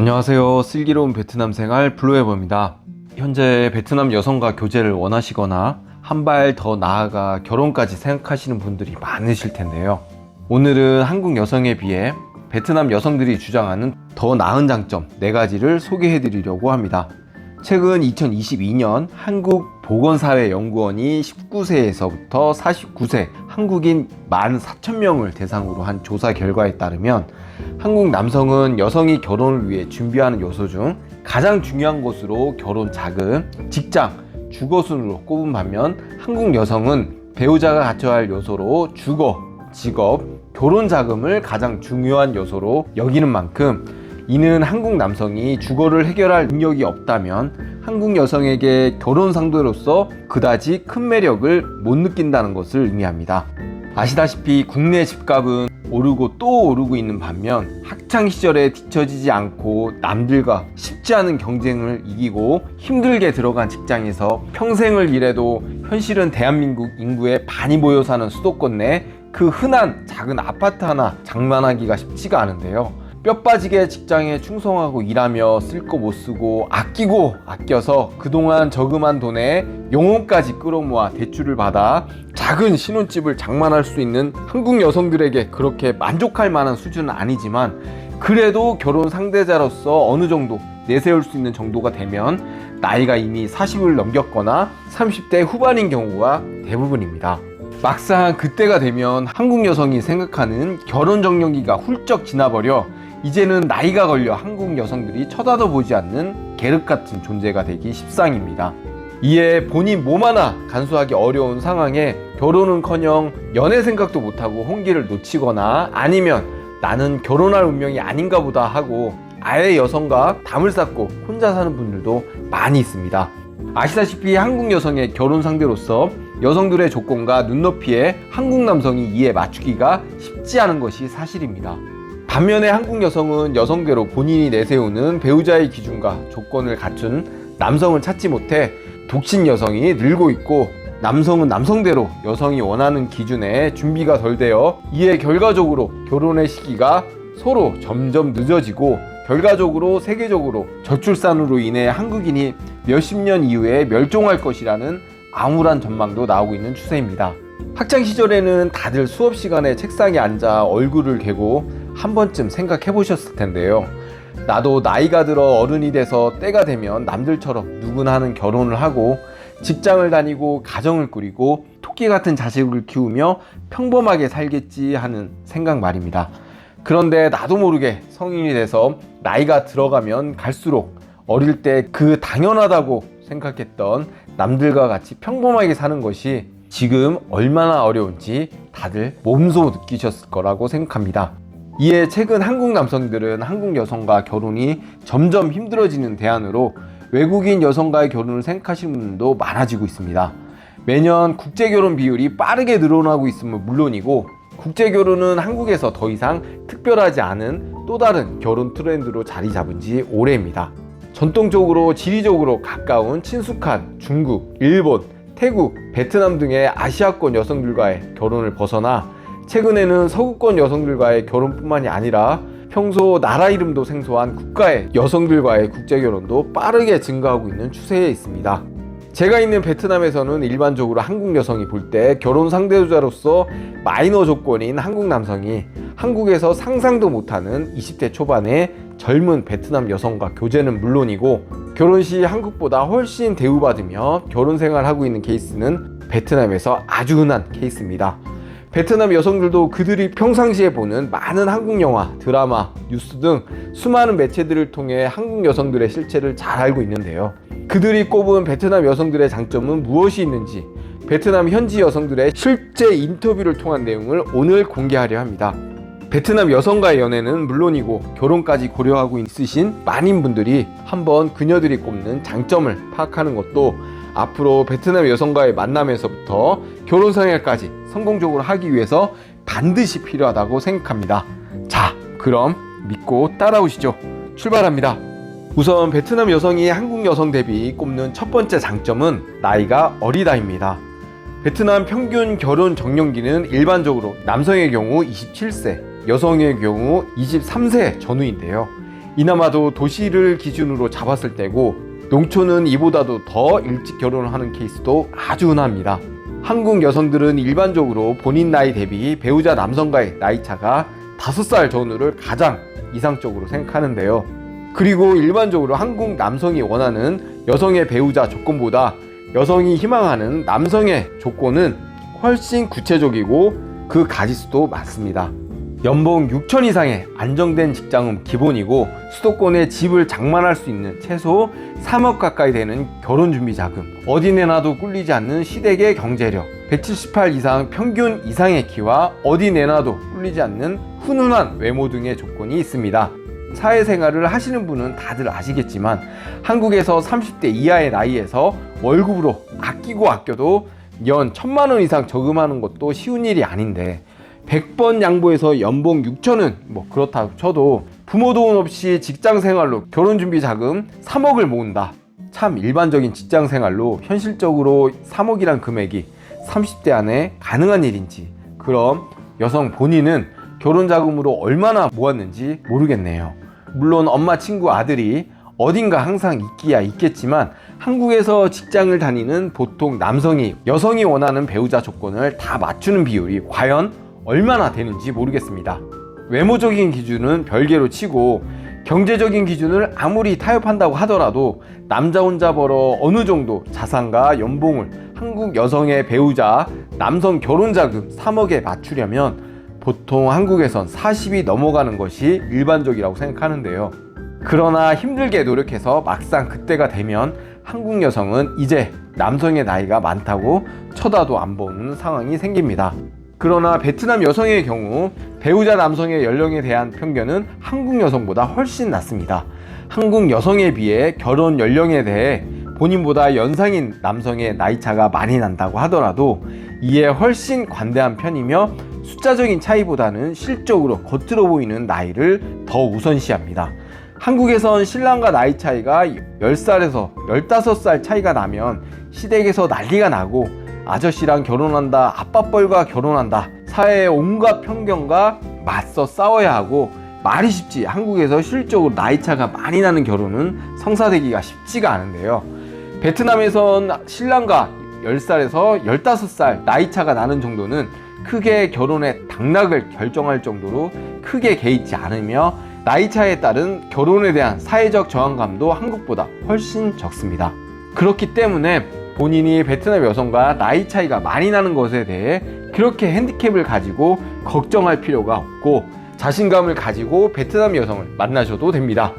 안녕하세요. 슬기로운 베트남 생활 블루에버입니다. 현재 베트남 여성과 교제를 원하시거나 한 발 더 나아가 결혼까지 생각하시는 분들이 많으실 텐데요. 오늘은 한국 여성에 비해 베트남 여성들이 주장하는 더 나은 장점 4가지를 소개해 드리려고 합니다. 최근 2022년 한국보건사회연구원이 19세에서부터 49세 한국인 14,000명을 대상으로 한 조사 결과에 따르면 한국 남성은 여성이 결혼을 위해 준비하는 요소 중 가장 중요한 것으로 결혼 자금, 직장, 주거 순으로 꼽은 반면 한국 여성은 배우자가 갖춰야 할 요소로 주거, 직업, 결혼 자금을 가장 중요한 요소로 여기는 만큼 이는 한국 남성이 주거를 해결할 능력이 없다면 한국 여성에게 결혼 상대로서 그다지 큰 매력을 못 느낀다는 것을 의미합니다. 아시다시피 국내 집값은 오르고 또 오르고 있는 반면 학창시절에 뒤처지지 않고 남들과 쉽지 않은 경쟁을 이기고 힘들게 들어간 직장에서 평생을 일해도 현실은 대한민국 인구의 반이 모여 사는 수도권 내 그 흔한 작은 아파트 하나 장만하기가 쉽지가 않은데요. 뼈 빠지게 직장에 충성하고 일하며 쓸 거 못 쓰고 아끼고 아껴서 그동안 저금한 돈에 용돈까지 끌어모아 대출을 받아 작은 신혼집을 장만할 수 있는 한국 여성들에게 그렇게 만족할 만한 수준은 아니지만 그래도 결혼 상대자로서 어느 정도 내세울 수 있는 정도가 되면 나이가 이미 40을 넘겼거나 30대 후반인 경우가 대부분입니다. 막상 그때가 되면 한국 여성이 생각하는 결혼 정년기가 훌쩍 지나버려 이제는 나이가 걸려 한국 여성들이 쳐다도 보지 않는 계륵 같은 존재가 되기 십상입니다. 이에 본인 몸 하나 간수하기 어려운 상황에 결혼은커녕 연애 생각도 못하고 홍기를 놓치거나 아니면 나는 결혼할 운명이 아닌가 보다 하고 아예 여성과 담을 쌓고 혼자 사는 분들도 많이 있습니다. 아시다시피 한국 여성의 결혼 상대로서 여성들의 조건과 눈높이에 한국 남성이 이에 맞추기가 쉽지 않은 것이 사실입니다. 반면에 한국 여성은 여성대로 본인이 내세우는 배우자의 기준과 조건을 갖춘 남성을 찾지 못해 독신 여성이 늘고 있고 남성은 남성대로 여성이 원하는 기준에 준비가 덜 되어 이에 결과적으로 결혼의 시기가 서로 점점 늦어지고 결과적으로 세계적으로 저출산으로 인해 한국인이 몇십 년 이후에 멸종할 것이라는 암울한 전망도 나오고 있는 추세입니다. 학창시절에는 다들 수업 시간에 책상에 앉아 얼굴을 개고 한 번쯤 생각해 보셨을 텐데요. 나도 나이가 들어 어른이 돼서 때가 되면 남들처럼 누구나 하는 결혼을 하고 직장을 다니고 가정을 꾸리고 토끼 같은 자식을 키우며 평범하게 살겠지 하는 생각 말입니다. 그런데 나도 모르게 성인이 돼서 나이가 들어가면 갈수록 어릴 때 그 당연하다고 생각했던 남들과 같이 평범하게 사는 것이 지금 얼마나 어려운지 다들 몸소 느끼셨을 거라고 생각합니다. 이에 최근 한국 남성들은 한국 여성과 결혼이 점점 힘들어지는 대안으로 외국인 여성과의 결혼을 생각하시는 분들도 많아지고 있습니다. 매년 국제결혼 비율이 빠르게 늘어나고 있음은 물론이고 국제결혼은 한국에서 더 이상 특별하지 않은 또 다른 결혼 트렌드로 자리 잡은 지 오래입니다. 전통적으로 지리적으로 가까운 친숙한 중국, 일본, 태국, 베트남 등의 아시아권 여성들과의 결혼을 벗어나 최근에는 서구권 여성들과의 결혼뿐만이 아니라 평소 나라 이름도 생소한 국가의 여성들과의 국제결혼도 빠르게 증가하고 있는 추세에 있습니다. 제가 있는 베트남에서는 일반적으로 한국 여성이 볼 때 결혼 상대자로서 마이너 조건인 한국 남성이 한국에서 상상도 못하는 20대 초반의 젊은 베트남 여성과 교제는 물론이고 결혼 시 한국보다 훨씬 대우받으며 결혼 생활하고 있는 케이스는 베트남에서 아주 흔한 케이스입니다. 베트남 여성들도 그들이 평상시에 보는 많은 한국 영화, 드라마, 뉴스 등 수많은 매체들을 통해 한국 여성들의 실체를 잘 알고 있는데요. 그들이 꼽은 베트남 여성들의 장점은 무엇이 있는지 베트남 현지 여성들의 실제 인터뷰를 통한 내용을 오늘 공개하려 합니다. 베트남 여성과의 연애는 물론이고 결혼까지 고려하고 있으신 많은 분들이 한번 그녀들이 꼽는 장점을 파악하는 것도 앞으로 베트남 여성과의 만남에서부터 결혼 생활까지 성공적으로 하기 위해서 반드시 필요하다고 생각합니다. 자, 그럼 믿고 따라오시죠. 출발합니다. 우선 베트남 여성이 한국 여성 대비 꼽는 첫 번째 장점은 나이가 어리다입니다. 베트남 평균 결혼 정년기는 일반적으로 남성의 경우 27세, 여성의 경우 23세 전후인데요. 이나마도 도시를 기준으로 잡았을 때고 농촌은 이보다도 더 일찍 결혼을 하는 케이스도 아주 흔합니다. 한국 여성들은 일반적으로 본인 나이 대비 배우자 남성과의 나이차가 5살 전후를 가장 이상적으로 생각하는데요. 그리고 일반적으로 한국 남성이 원하는 여성의 배우자 조건보다 여성이 희망하는 남성의 조건은 훨씬 구체적이고 그 가지수도 많습니다. 연봉 6천 이상의 안정된 직장은 기본이고 수도권에 집을 장만할 수 있는 최소 3억 가까이 되는 결혼준비 자금, 어디 내놔도 꿀리지 않는 시댁의 경제력, 178 이상 평균 이상의 키와 어디 내놔도 꿀리지 않는 훈훈한 외모 등의 조건이 있습니다. 사회생활을 하시는 분은 다들 아시겠지만 한국에서 30대 이하의 나이에서 월급으로 아끼고 아껴도 연 1,000만 원 이상 저금하는 것도 쉬운 일이 아닌데 100번 양보해서 연봉 6천은 그렇다고 쳐도 부모 도움 없이 직장생활로 결혼준비 자금 3억을 모은다. 참 일반적인 직장생활로 현실적으로 3억이란 금액이 30대 안에 가능한 일인지, 그럼 여성 본인은 결혼자금으로 얼마나 모았는지 모르겠네요. 물론 엄마 친구 아들이 어딘가 항상 있기야 있겠지만 한국에서 직장을 다니는 보통 남성이 여성이 원하는 배우자 조건을 다 맞추는 비율이 과연 얼마나 되는지 모르겠습니다. 외모적인 기준은 별개로 치고 경제적인 기준을 아무리 타협한다고 하더라도 남자 혼자 벌어 어느 정도 자산과 연봉을 한국 여성의 배우자 남성 결혼자금 3억에 맞추려면 보통 한국에선 40이 넘어가는 것이 일반적이라고 생각하는데요. 그러나 힘들게 노력해서 막상 그때가 되면 한국 여성은 이제 남성의 나이가 많다고 쳐다도 안 보는 상황이 생깁니다. 그러나 베트남 여성의 경우 배우자 남성의 연령에 대한 편견은 한국 여성보다 훨씬 낮습니다. 한국 여성에 비해 결혼 연령에 대해 본인보다 연상인 남성의 나이차가 많이 난다고 하더라도 이에 훨씬 관대한 편이며 숫자적인 차이보다는 실적으로 겉으로 보이는 나이를 더 우선시합니다. 한국에선 신랑과 나이 차이가 10살에서 15살 차이가 나면 시댁에서 난리가 나고 아저씨랑 결혼한다, 아빠뻘과 결혼한다, 사회의 온갖 편견과 맞서 싸워야 하고 말이 쉽지 한국에서 실질적으로 나이차가 많이 나는 결혼은 성사되기가 쉽지가 않은데요. 베트남에선 신랑과 10살에서 15살 나이차가 나는 정도는 크게 결혼의 당락을 결정할 정도로 크게 개의치 않으며 나이차에 따른 결혼에 대한 사회적 저항감도 한국보다 훨씬 적습니다. 그렇기 때문에 본인이 베트남 여성과 나이 차이가 많이 나는 것에 대해 그렇게 핸디캡을 가지고 걱정할 필요가 없고 자신감을 가지고 베트남 여성을 만나셔도 됩니다.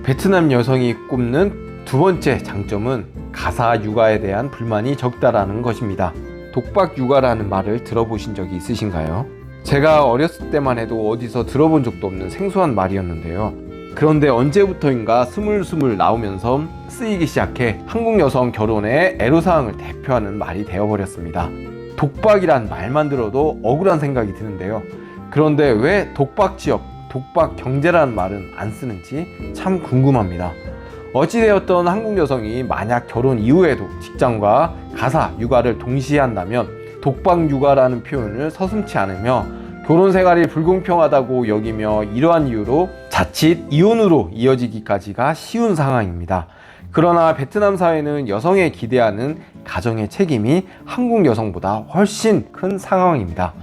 베트남 여성이 꼽는 두 번째 장점은 가사 육아에 대한 불만이 적다라는 것입니다. 독박 육아라는 말을 들어보신 적이 있으신가요? 제가 어렸을 때만 해도 어디서 들어본 적도 없는 생소한 말이었는데요. 그런데 언제부터인가 스물스물 나오면서 쓰이기 시작해 한국 여성 결혼의 애로사항을 대표하는 말이 되어버렸습니다. 독박이란 말만 들어도 억울한 생각이 드는데요. 그런데 왜 독박 지역, 독박 경제라는 말은 안 쓰는지 참 궁금합니다. 어찌되었던 한국 여성이 만약 결혼 이후에도 직장과 가사, 육아를 동시에 한다면 독박 육아라는 표현을 서슴지 않으며 결혼 생활이 불공평하다고 여기며 이러한 이유로 자칫 이혼으로 이어지기까지가 쉬운 상황입니다. 그러나 베트남 사회는 여성에 기대하는 가정의 책임이 한국 여성보다 훨씬 큰 상황입니다.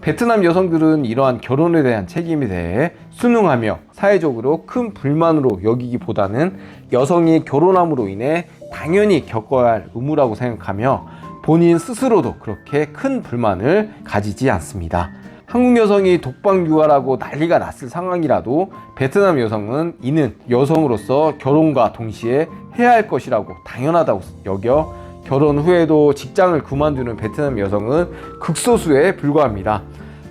베트남 여성들은 이러한 결혼에 대한 책임에 대해 순응하며 사회적으로 큰 불만으로 여기기보다는 여성이 결혼함으로 인해 당연히 겪어야 할 의무라고 생각하며 본인 스스로도 그렇게 큰 불만을 가지지 않습니다. 한국 여성이 독박 육아라고 난리가 났을 상황이라도 베트남 여성은 이는 여성으로서 결혼과 동시에 해야 할 것이라고 당연하다고 여겨 결혼 후에도 직장을 그만두는 베트남 여성은 극소수에 불과합니다.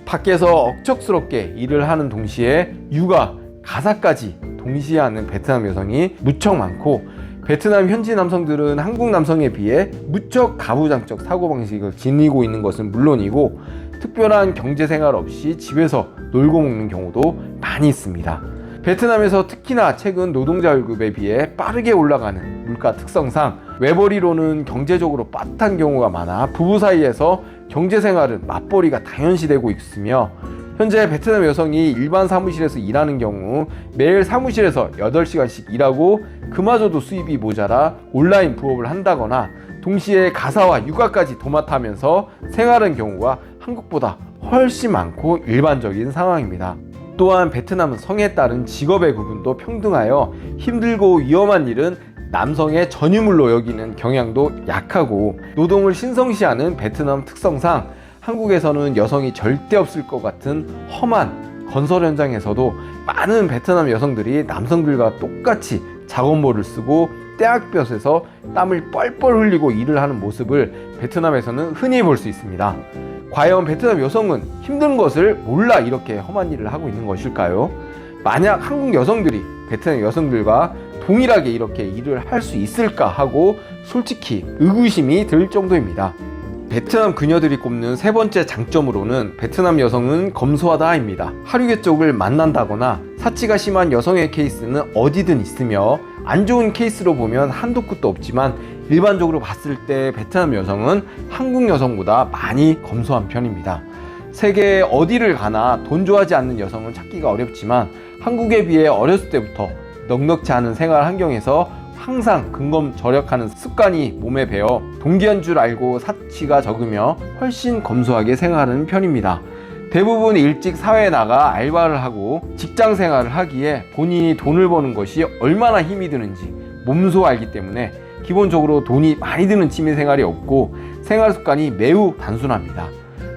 밖에서 억척스럽게 일을 하는 동시에 육아, 가사까지 동시에 하는 베트남 여성이 무척 많고 베트남 현지 남성들은 한국 남성에 비해 무척 가부장적 사고방식을 지니고 있는 것은 물론이고 특별한 경제생활 없이 집에서 놀고 먹는 경우도 많이 있습니다. 베트남에서 특히나 최근 노동자 월급에 비해 빠르게 올라가는 물가 특성상 외벌이로는 경제적으로 빠듯한 경우가 많아 부부 사이에서 경제생활은 맞벌이가 당연시되고 있으며 현재 베트남 여성이 일반 사무실에서 일하는 경우 매일 사무실에서 8시간씩 일하고 그마저도 수입이 모자라 온라인 부업을 한다거나 동시에 가사와 육아까지 도맡아면서 생활하는 경우가 한국보다 훨씬 많고 일반적인 상황입니다. 또한 베트남은 성에 따른 직업의 구분도 평등하여 힘들고 위험한 일은 남성의 전유물로 여기는 경향도 약하고 노동을 신성시하는 베트남 특성상 한국에서는 여성이 절대 없을 것 같은 험한 건설 현장에서도 많은 베트남 여성들이 남성들과 똑같이 작업모를 쓰고 떼학볕에서 땀을 뻘뻘 흘리고 일을 하는 모습을 베트남에서는 흔히 볼 수 있습니다. 과연 베트남 여성은 힘든 것을 몰라 이렇게 험한 일을 하고 있는 것일까요? 만약 한국 여성들이 베트남 여성들과 동일하게 이렇게 일을 할 수 있을까 하고 솔직히 의구심이 들 정도입니다. 베트남 그녀들이 꼽는 세 번째 장점으로는 베트남 여성은 검소하다입니다. 하류계 쪽을 만난다거나 사치가 심한 여성의 케이스는 어디든 있으며 안 좋은 케이스로 보면 한도 끝도 없지만 일반적으로 봤을 때 베트남 여성은 한국 여성보다 많이 검소한 편입니다. 세계 어디를 가나 돈 좋아하지 않는 여성은 찾기가 어렵지만 한국에 비해 어렸을 때부터 넉넉지 않은 생활 환경에서 항상 근검절약하는 습관이 몸에 배어 동기한 줄 알고 사치가 적으며 훨씬 검소하게 생활하는 편입니다. 대부분 일찍 사회에 나가 알바를 하고 직장 생활을 하기에 본인이 돈을 버는 것이 얼마나 힘이 드는지 몸소 알기 때문에 기본적으로 돈이 많이 드는 취미 생활이 없고 생활 습관이 매우 단순합니다.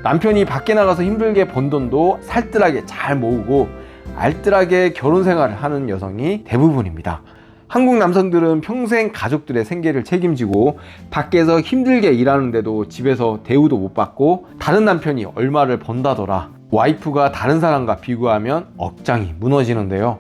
남편이 밖에 나가서 힘들게 번 돈도 살뜰하게 잘 모으고 알뜰하게 결혼 생활을 하는 여성이 대부분입니다. 한국 남성들은 평생 가족들의 생계를 책임지고 밖에서 힘들게 일하는데도 집에서 대우도 못 받고 다른 남편이 얼마를 번다더라 와이프가 다른 사람과 비교하면 억장이 무너지는데요.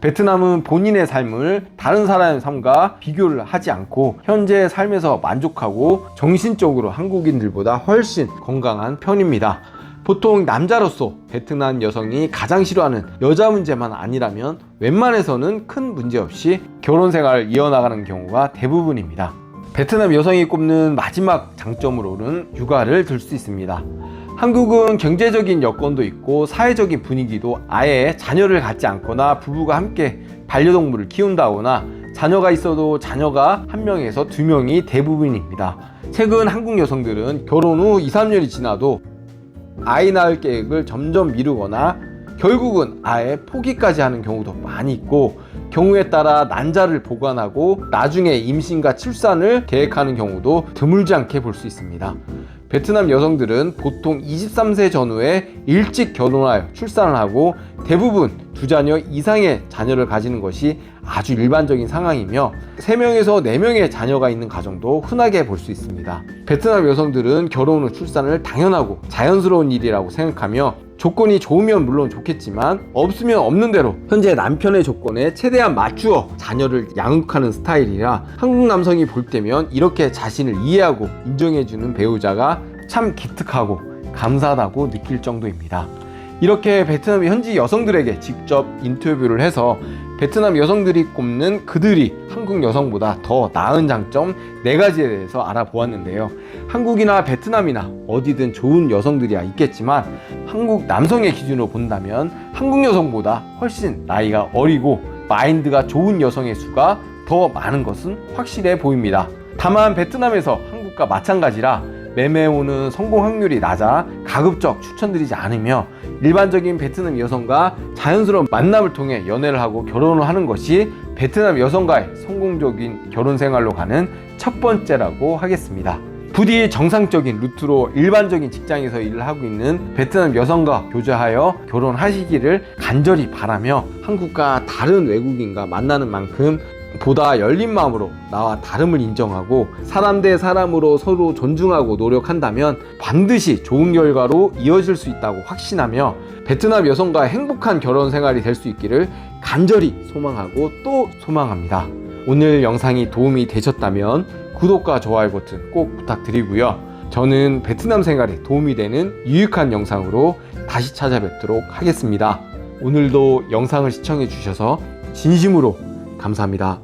베트남은 본인의 삶을 다른 사람의 삶과 비교를 하지 않고 현재의 삶에서 만족하고 정신적으로 한국인들보다 훨씬 건강한 편입니다. 보통 남자로서 베트남 여성이 가장 싫어하는 여자 문제만 아니라면 웬만해서는 큰 문제 없이 결혼 생활을 이어나가는 경우가 대부분입니다. 베트남 여성이 꼽는 마지막 장점으로는 육아를 들 수 있습니다. 한국은 경제적인 여건도 있고 사회적인 분위기도 아예 자녀를 갖지 않거나 부부가 함께 반려동물을 키운다거나 자녀가 있어도 자녀가 1명에서 2명이 대부분입니다. 최근 한국 여성들은 결혼 후 2, 3년이 지나도 아이 낳을 계획을 점점 미루거나 결국은 아예 포기까지 하는 경우도 많이 있고 경우에 따라 난자를 보관하고 나중에 임신과 출산을 계획하는 경우도 드물지 않게 볼 수 있습니다. 베트남 여성들은 보통 23세 전후에 일찍 결혼하여 출산을 하고 대부분 2자녀 이상의 자녀를 가지는 것이 아주 일반적인 상황이며 3명에서 4명의 자녀가 있는 가정도 흔하게 볼 수 있습니다. 베트남 여성들은 결혼 후 출산을 당연하고 자연스러운 일이라고 생각하며 조건이 좋으면 물론 좋겠지만 없으면 없는 대로 현재 남편의 조건에 최대한 맞추어 자녀를 양육하는 스타일이라 한국 남성이 볼 때면 이렇게 자신을 이해하고 인정해주는 배우자가 참 기특하고 감사하다고 느낄 정도입니다. 이렇게 베트남 현지 여성들에게 직접 인터뷰를 해서 베트남 여성들이 꼽는 그들이 한국 여성보다 더 나은 장점 4가지에 대해서 알아보았는데요. 한국이나 베트남이나 어디든 좋은 여성들이야 있겠지만 한국 남성의 기준으로 본다면 한국 여성보다 훨씬 나이가 어리고 마인드가 좋은 여성의 수가 더 많은 것은 확실해 보입니다. 다만 베트남에서 한국과 마찬가지라 매매혼은 성공 확률이 낮아 가급적 추천드리지 않으며 일반적인 베트남 여성과 자연스러운 만남을 통해 연애를 하고 결혼을 하는 것이 베트남 여성과의 성공적인 결혼 생활로 가는 첫 번째라고 하겠습니다. 부디 정상적인 루트로 일반적인 직장에서 일을 하고 있는 베트남 여성과 교제하여 결혼하시기를 간절히 바라며 한국과 다른 외국인과 만나는 만큼 보다 열린 마음으로 나와 다름을 인정하고 사람 대 사람으로 서로 존중하고 노력한다면 반드시 좋은 결과로 이어질 수 있다고 확신하며 베트남 여성과 행복한 결혼 생활이 될 수 있기를 간절히 소망하고 또 소망합니다. 오늘 영상이 도움이 되셨다면 구독과 좋아요 버튼 꼭 부탁드리고요. 저는 베트남 생활에 도움이 되는 유익한 영상으로 다시 찾아뵙도록 하겠습니다. 오늘도 영상을 시청해 주셔서 진심으로 감사합니다.